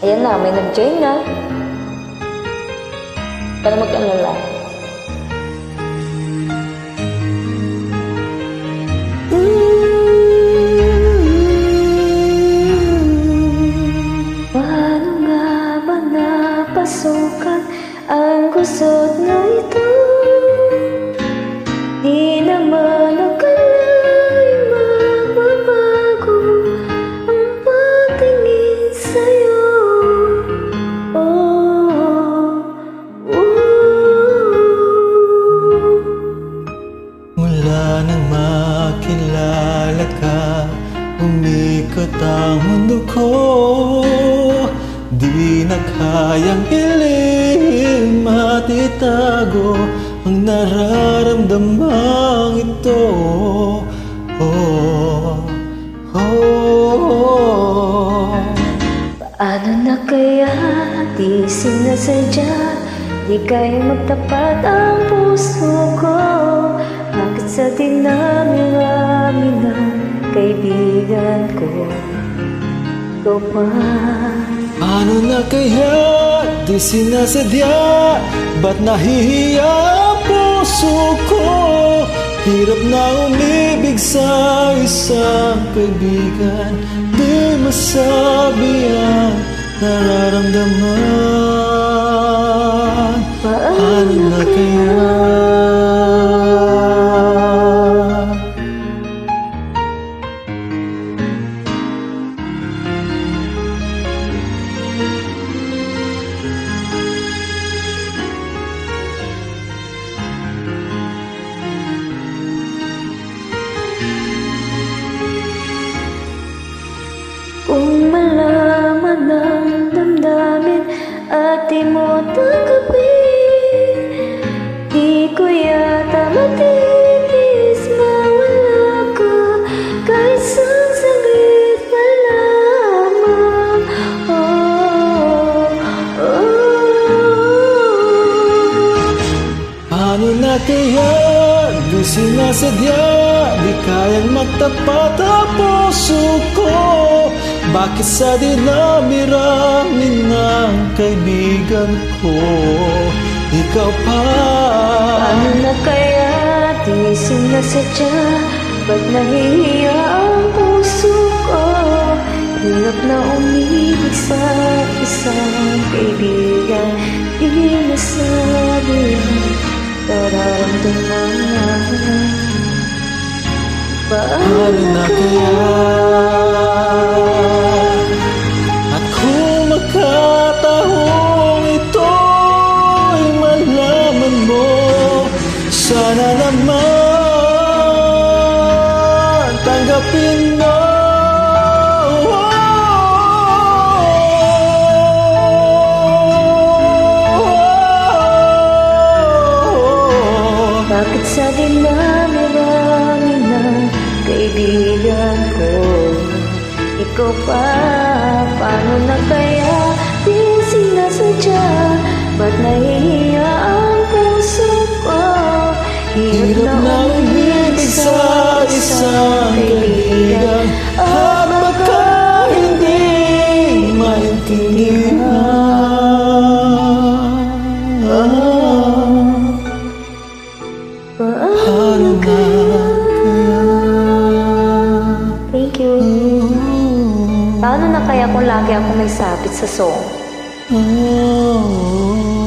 Ayan na, may nag-join na. Para mag-alala. Paano nga ba napasukan ang gusot na ito? Di naman akala'y magbabago ang pagtingin sa'yo. Mula nang makilala ka, umikot ang mundo ko. Di na kayang ilihim at itago ang nararamdamang ito. Paano na kaya di sinasadya, di kaya magtapat ang puso ko? Bakit sa dinami-rami ng kaibigan ko, ikaw pa? Paano na kaya di sinasadya, ba't nahihiya ang puso ko? Hirap na umibig sa isang kaibigan, di masabi ang nararamdaman. Paano na kaya? Kung malaman ang damdamin at di mo tanggapin, di ko yata matitiis mawala ka kahit isang saglit pa lamang. Paano na kaya di sinasadya, di kayang magtapat ang puso ko? Bakit sa dinami-rami ng kaibigan ko, ikaw pa? Paano na kaya di sinasadya, ba't nahihiya ang puso ko? Hirap na umibig sa isang kaibigan, di masabi ang nararamdaman. Paano na kaya? At kung magkataong ito'y malaman mo, sana naman tanggapin mo. Bakit sa dinami-rami ng kaibigan ko, ikaw pa? Paano na kaya di sinasadya, ba't nahihiya ang puso ko? Hirap na umibig sa isang kaibigan, at baka hindi maintindihan. Paano na kaya? Thank you. Paano na kaya kung lagi ako may sabit sa song? Oh.